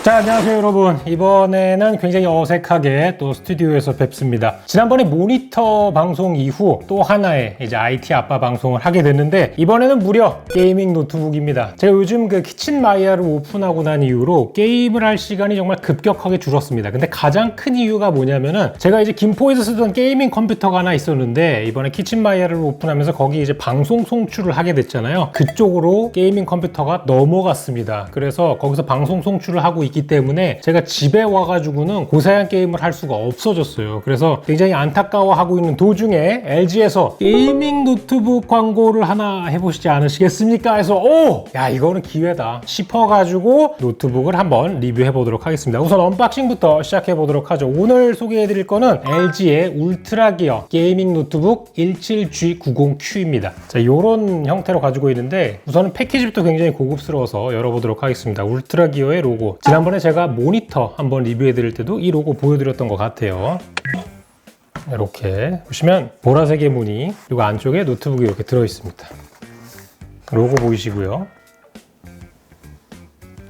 자, 안녕하세요 여러분. 이번에는 굉장히 어색하게 또 스튜디오에서 뵙습니다. 지난번에 모니터 방송 이후 또 하나의 이제 IT 아빠 방송을 하게 됐는데, 이번에는 무려 게이밍 노트북입니다. 제가 요즘 그 키친마이야를 오픈하고 난 이후로 게임을 할 시간이 정말 급격하게 줄었습니다. 근데 가장 큰 이유가 뭐냐면은, 제가 이제 김포에서 쓰던 게이밍 컴퓨터가 하나 있었는데, 이번에 키친마이야를 오픈하면서 거기 이제 방송 송출을 하게 됐잖아요. 그쪽으로 게이밍 컴퓨터가 넘어갔습니다. 그래서 거기서 방송 송출을 하고 있기 때문에 제가 집에 와가지고는 고사양 게임을 할 수가 없어졌어요. 그래서 굉장히 안타까워하고 있는 도중에 LG에서 게이밍 노트북 광고를 하나 해보시지 않으시겠습니까? 해서 야 이거는 기회다 싶어가지고 노트북을 한번 리뷰해 보도록 하겠습니다. 우선 언박싱부터 시작해 보도록 하죠. 오늘 소개해 드릴 거는 LG의 울트라 기어 게이밍 노트북 17G90Q입니다. 자, 요런 형태로 가지고 있는데, 우선은 패키지부터 굉장히 고급스러워서 열어보도록 하겠습니다. 울트라 기어의 로고. 지난번에 제가 모니터 한번 리뷰해 드릴 때도 이 로고 보여드렸던 것 같아요. 이렇게 보시면 보라색의 무늬, 그리고 안쪽에 노트북이 이렇게 들어있습니다. 로고 보이시고요.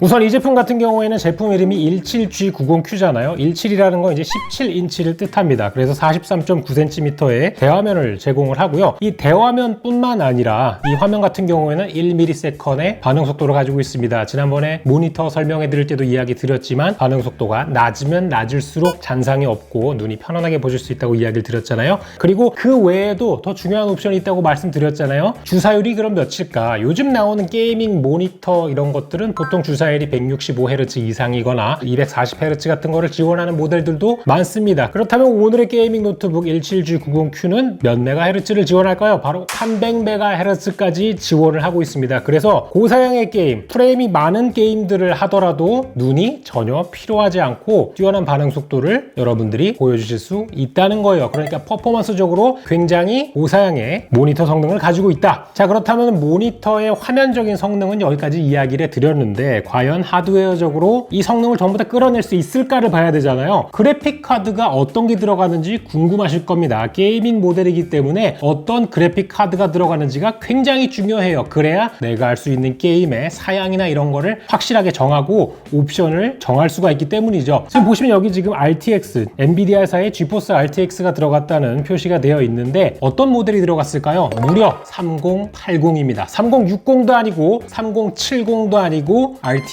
우선 이 제품 같은 경우에는 제품 이름이 17G90Q잖아요. 17이라는 건 이제 17인치를 뜻합니다. 그래서 43.9cm의 대화면을 제공을 하고요. 이 대화면뿐만 아니라 이 화면 같은 경우에는 1ms의 반응 속도를 가지고 있습니다. 지난번에 모니터 설명해 드릴 때도 이야기 드렸지만, 반응 속도가 낮으면 낮을수록 잔상이 없고 눈이 편안하게 보실 수 있다고 이야기를 드렸잖아요. 그리고 그 외에도 더 중요한 옵션이 있다고 말씀드렸잖아요. 주사율이 그럼 몇일까? 요즘 나오는 게이밍 모니터 이런 것들은 보통 주사율이 165Hz 이상이거나 240Hz 같은 거를 지원하는 모델들도 많습니다. 그렇다면 오늘의 게이밍 노트북 17G90Q는 몇 메가헤르츠를 지원할까요? 바로 300MHz까지 지원을 하고 있습니다. 그래서 고사양의 게임, 프레임이 많은 게임들을 하더라도 눈이 전혀 필요하지 않고 뛰어난 반응 속도를 여러분들이 보여주실 수 있다는 거예요. 그러니까 퍼포먼스적으로 굉장히 고사양의 모니터 성능을 가지고 있다. 자, 그렇다면 모니터의 화면적인 성능은 여기까지 이야기를 드렸는데, 과연 하드웨어적으로 이 성능을 전부 다 끌어낼 수 있을까를 봐야 되잖아요. 그래픽 카드가 어떤 게 들어가는지 궁금하실 겁니다. 게이밍 모델이기 때문에 어떤 그래픽 카드가 들어가는지가 굉장히 중요해요. 그래야 내가 할 수 있는 게임의 사양이나 이런 거를 확실하게 정하고 옵션을 정할 수가 있기 때문이죠. 지금 보시면 여기 지금 RTX, 엔비디아사의 지포스 RTX가 들어갔다는 표시가 되어 있는데, 어떤 모델이 들어갔을까요? 무려 3080입니다. 3060도 아니고 3070도 아니고 RTX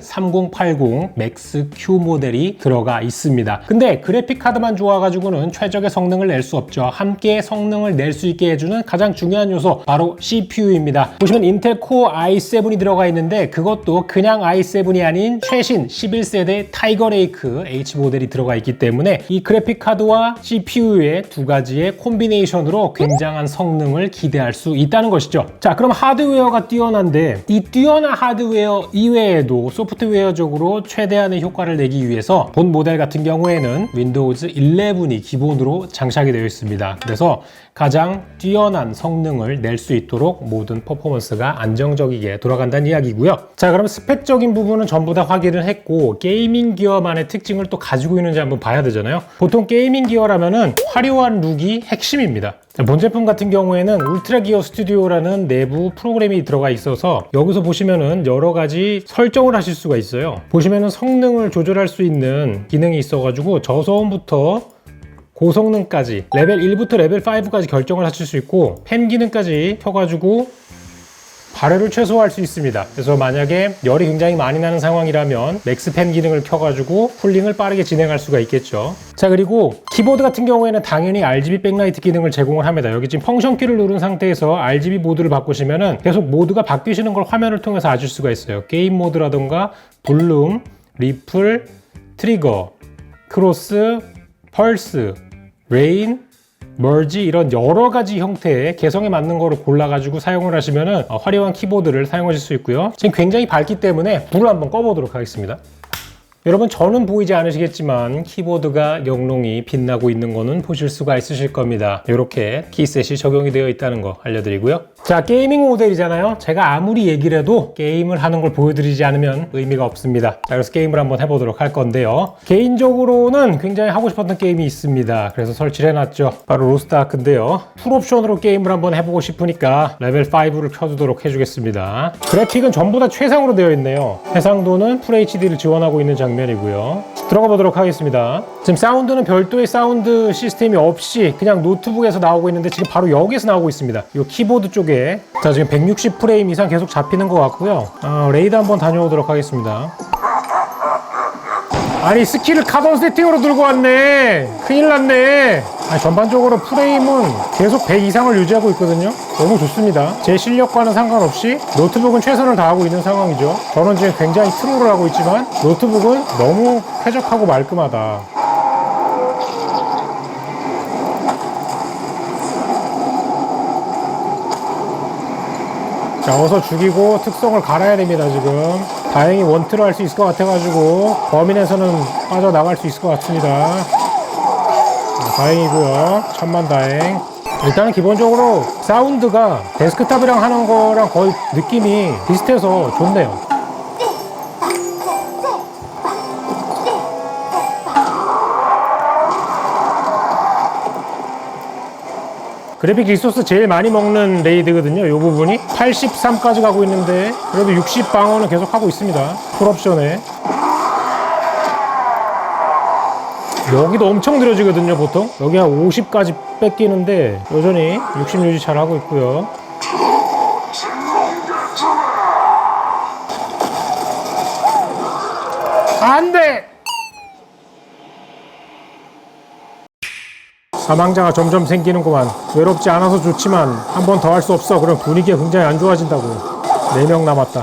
3080 맥스 Q 모델이 들어가 있습니다. 근데 그래픽 카드만 좋아가지고는 최적의 성능을 낼 수 없죠. 함께 성능을 낼 수 있게 해주는 가장 중요한 요소, 바로 CPU입니다. 보시면 인텔 코어 i7이 들어가 있는데, 그것도 그냥 i7이 아닌 최신 11세대 타이거 레이크 H 모델이 들어가 있기 때문에 이 그래픽 카드와 CPU의 두 가지의 콤비네이션으로 굉장한 성능을 기대할 수 있다는 것이죠. 자, 그럼 하드웨어가 뛰어난데, 이 뛰어난 하드웨어 이외에도 소프트웨어적으로 최대한의 효과를 내기 위해서 본 모델 같은 경우에는 윈도우즈 11이 기본으로 장착이 되어 있습니다. 그래서 가장 뛰어난 성능을 낼 수 있도록 모든 퍼포먼스가 안정적이게 돌아간다는 이야기고요. 자, 그럼 스펙적인 부분은 전부 다 확인을 했고, 게이밍 기어만의 특징을 또 가지고 있는지 한번 봐야 되잖아요. 보통 게이밍 기어라면은 화려한 룩이 핵심입니다. 본 제품 같은 경우에는 울트라 기어 스튜디오라는 내부 프로그램이 들어가 있어서, 여기서 보시면은 여러 가지 설정을 하실 수가 있어요. 보시면은 성능을 조절할 수 있는 기능이 있어가지고 저소음부터 고성능까지 레벨 1부터 레벨 5까지 결정을 하실 수 있고, 팬 기능까지 켜가지고 발열을 최소화할 수 있습니다. 그래서 만약에 열이 굉장히 많이 나는 상황이라면 맥스 팬 기능을 켜가지고 쿨링을 빠르게 진행할 수가 있겠죠. 자, 그리고 키보드 같은 경우에는 당연히 RGB 백라이트 기능을 제공을 합니다. 여기 지금 펑션 키를 누른 상태에서 RGB 모드를 바꾸시면은 계속 모드가 바뀌시는 걸 화면을 통해서 아실 수가 있어요. 게임 모드라던가 볼륨, 리플, 트리거, 크로스, 펄스, 레인, 머지, 이런 여러 가지 형태의 개성에 맞는 거를 골라가지고 사용을 하시면은 화려한 키보드를 사용하실 수 있고요. 지금 굉장히 밝기 때문에 불을 한번 꺼보도록 하겠습니다. 여러분 저는 보이지 않으시겠지만 키보드가 영롱히 빛나고 있는 거는 보실 수가 있으실 겁니다. 이렇게 키셋이 적용이 되어 있다는 거 알려드리고요. 자, 게이밍 모델이잖아요. 제가 아무리 얘기를 해도 게임을 하는 걸 보여드리지 않으면 의미가 없습니다. 자, 그래서 게임을 한번 해보도록 할 건데요. 개인적으로는 굉장히 하고 싶었던 게임이 있습니다. 그래서 설치를 해놨죠. 바로 로스트 아크인데요. 풀옵션으로 게임을 한번 해보고 싶으니까 레벨 5를 켜두도록 해주겠습니다. 그래픽은 전부 다 최상으로 되어 있네요. 해상도는 FHD를 지원하고 있는 장면이고요. 들어가 보도록 하겠습니다. 지금 사운드는 별도의 사운드 시스템이 없이 그냥 노트북에서 나오고 있는데 지금 바로 여기서 나오고 있습니다. 이 키보드 쪽에. 자, 지금 160 프레임 이상 계속 잡히는 것 같고요. 레이드 한번 다녀오도록 하겠습니다. 아니, 스킬을 카던 세팅으로 들고 왔네. 큰일 났네. 아니, 전반적으로 프레임은 계속 100 이상을 유지하고 있거든요. 너무 좋습니다. 제 실력과는 상관없이 노트북은 최선을 다하고 있는 상황이죠. 저는 지금 굉장히 트롤을 하고 있지만 노트북은 너무 쾌적하고 말끔하다. 자, 어서 죽이고 특성을 갈아야 됩니다. 지금 다행히 원트를 할 수 있을 것 같아가지고 범위 내에서는 빠져나갈 수 있을 것 같습니다. 다행이고요. 천만다행. 일단은 기본적으로 사운드가 데스크탑이랑 하는 거랑 거의 느낌이 비슷해서 좋네요. 그래픽 리소스 제일 많이 먹는 레이드거든요. 이 부분이 83까지 가고 있는데 그래도 60 방어는 계속 하고 있습니다. 풀옵션에. 여기도 엄청 느려지거든요. 보통 여기 한 50까지 뺏기는데 여전히 60 유지 잘 하고 있고요. 안돼! 사망자가 점점 생기는구만. 외롭지 않아서 좋지만 한 번 더 할 수 없어. 그럼 분위기가 굉장히 안 좋아진다고. 4명 남았다.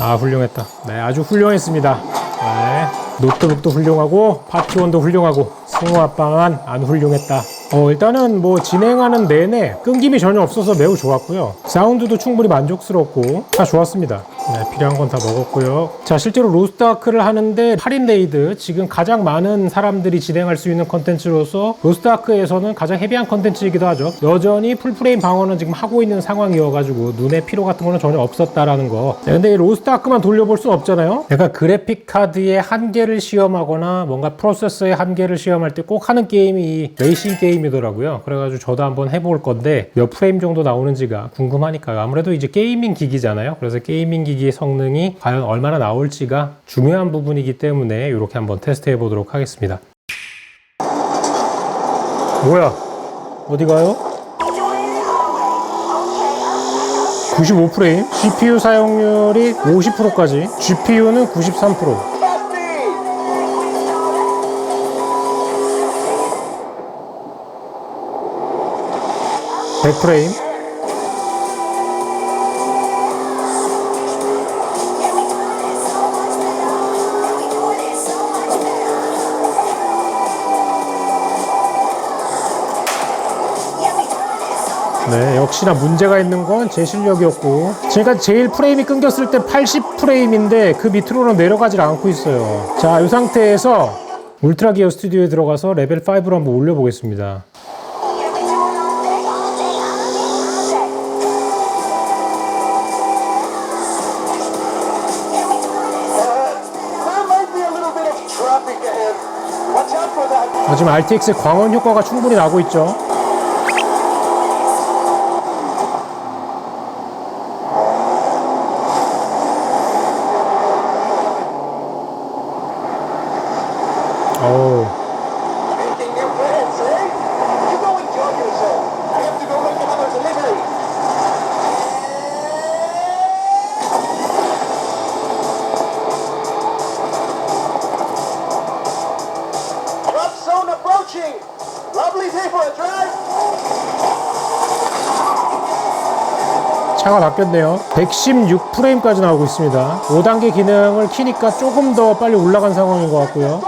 아, 훌륭했다. 네, 아주 훌륭했습니다. 네, 노트북도 훌륭하고 파티원도 훌륭하고 승호합방은 안 훌륭했다. 일단은 뭐 진행하는 내내 끊김이 전혀 없어서 매우 좋았고요. 사운드도 충분히 만족스럽고 다 좋았습니다. 네, 필요한 건 다 먹었고요. 자, 실제로 로스트 아크를 하는데 8인 레이드, 지금 가장 많은 사람들이 진행할 수 있는 컨텐츠로서 로스트 아크에서는 가장 헤비한 컨텐츠이기도 하죠. 여전히 풀프레임 방어는 지금 하고 있는 상황이어가지고 눈에 피로 같은 거는 전혀 없었다라는 거. 네, 근데 이 로스트 아크만 돌려볼 수 없잖아요. 약간 그래픽 카드의 한계를 시험하거나 뭔가 프로세서의 한계를 시험할 때 꼭 하는 게임이 이 레이싱 게임이더라고요. 그래가지고 저도 한번 해볼 건데 몇 프레임 정도 나오는지가 궁금하니까요. 아무래도 이제 게이밍 기기잖아요. 그래서 게이밍 기기의 성능이 과연 얼마나 나올지가 중요한 부분이기 때문에 이렇게 한번 테스트 해보도록 하겠습니다. 뭐야? 어디 가요? 95프레임? GPU 사용률이 50%까지, GPU는 93%. 100프레임. 네, 역시나 문제가 있는 건 제 실력이었고, 제가 제일 프레임이 끊겼을 때 80프레임인데 그 밑으로는 내려가질 않고 있어요. 자, 이 상태에서 울트라 기어 스튜디오에 들어가서 레벨 5로 한번 올려보겠습니다. 지금 RTX의 광원 효과가 충분히 나고 있죠. 어우. 차가 바뀌었네요. 116프레임까지 나오고 있습니다. 5단계 기능을 키니까 조금 더 빨리 올라간 상황인 것 같고요.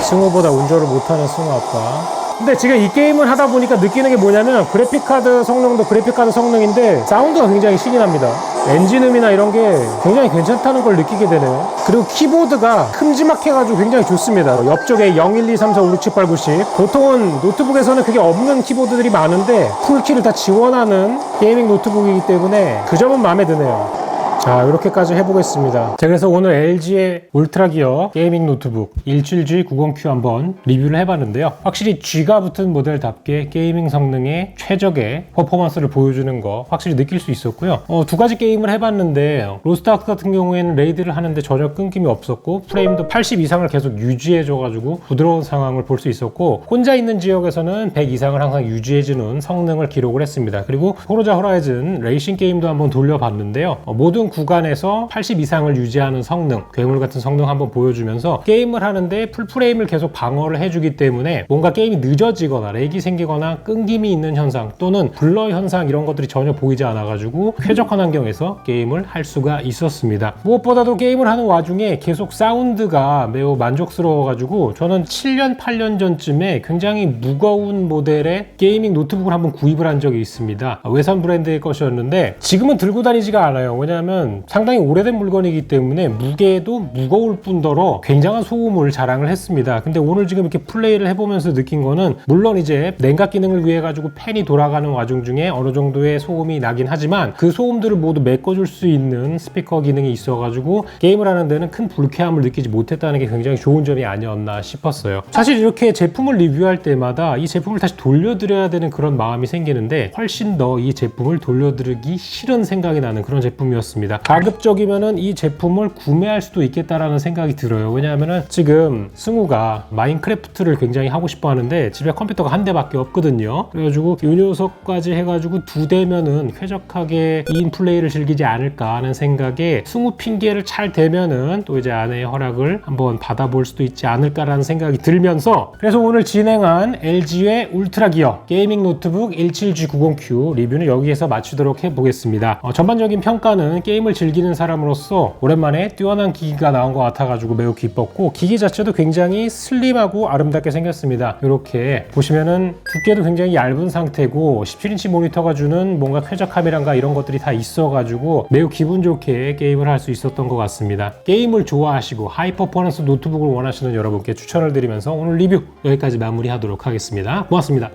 승우보다 운전을 못하는 승우 아빠. 근데 지금 이 게임을 하다 보니까 느끼는 게 뭐냐면 그래픽카드 성능도 그래픽카드 성능인데 사운드가 굉장히 신이 납니다. 엔진음이나 이런 게 굉장히 괜찮다는 걸 느끼게 되네요. 그리고 키보드가 큼지막해가지고 굉장히 좋습니다. 옆쪽에 0, 1, 2, 3, 4, 5, 6, 7, 8, 9, 10. 보통은 노트북에서는 그게 없는 키보드들이 많은데 풀키를 다 지원하는 게이밍 노트북이기 때문에 그 점은 마음에 드네요. 자, 이렇게까지 해보겠습니다. 자, 그래서 오늘 LG의 울트라 기어 게이밍 노트북 17G90Q 한번 리뷰를 해봤는데요. 확실히 G가 붙은 모델답게 게이밍 성능의 최적의 퍼포먼스를 보여주는 거 확실히 느낄 수 있었고요. 두 가지 게임을 해봤는데 로스트아크 같은 경우에는 레이드를 하는데 전혀 끊김이 없었고 프레임도 80 이상을 계속 유지해줘가지고 부드러운 상황을 볼 수 있었고 혼자 있는 지역에서는 100 이상을 항상 유지해주는 성능을 기록을 했습니다. 그리고 포르자 호라이즌 레이싱 게임도 한번 돌려봤는데요. 모든 구간에서 80 이상을 유지하는 성능, 괴물 같은 성능 한번 보여주면서 게임을 하는데 풀프레임을 계속 방어를 해주기 때문에 뭔가 게임이 늦어지거나 렉이 생기거나 끊김이 있는 현상 또는 블러 현상 이런 것들이 전혀 보이지 않아가지고 쾌적한 환경에서 게임을 할 수가 있었습니다. 무엇보다도 게임을 하는 와중에 계속 사운드가 매우 만족스러워가지고 저는 7년, 8년 전쯤에 굉장히 무거운 모델의 게이밍 노트북을 한번 구입을 한 적이 있습니다. 외산 브랜드의 것이었는데 지금은 들고 다니지가 않아요. 왜냐하면 상당히 오래된 물건이기 때문에 무게도 무거울 뿐더러 굉장한 소음을 자랑을 했습니다. 근데 오늘 지금 이렇게 플레이를 해보면서 느낀 거는 물론 이제 냉각 기능을 위해 가지고 팬이 돌아가는 와중 중에 어느 정도의 소음이 나긴 하지만 그 소음들을 모두 메꿔줄 수 있는 스피커 기능이 있어가지고 게임을 하는 데는 큰 불쾌함을 느끼지 못했다는 게 굉장히 좋은 점이 아니었나 싶었어요. 사실 이렇게 제품을 리뷰할 때마다 이 제품을 다시 돌려드려야 되는 그런 마음이 생기는데 훨씬 더 이 제품을 돌려드리기 싫은 생각이 나는 그런 제품이었습니다. 가급적이면은 이 제품을 구매할 수도 있겠다라는 생각이 들어요. 왜냐하면은 지금 승우가 마인크래프트를 굉장히 하고 싶어 하는데 집에 컴퓨터가 한 대밖에 없거든요. 그래가지고 이 녀석까지 해가지고 2대면은 쾌적하게 2인 플레이를 즐기지 않을까 하는 생각에 승우 핑계를 잘 대면은 또 이제 아내의 허락을 한번 받아볼 수도 있지 않을까라는 생각이 들면서 그래서 오늘 진행한 LG의 울트라 기어 게이밍 노트북 17G90Q 리뷰는 여기에서 마치도록 해보겠습니다. 전반적인 평가는 게임을 즐기는 사람으로서 오랜만에 뛰어난 기기가 나온 것 같아가지고 매우 기뻤고 기기 자체도 굉장히 슬림하고 아름답게 생겼습니다. 이렇게 보시면은 두께도 굉장히 얇은 상태고 17인치 모니터가 주는 뭔가 쾌적함이란가 이런 것들이 다 있어가지고 매우 기분 좋게 게임을 할 수 있었던 것 같습니다. 게임을 좋아하시고 하이 퍼포먼스 노트북을 원하시는 여러분께 추천을 드리면서 오늘 리뷰 여기까지 마무리하도록 하겠습니다. 고맙습니다.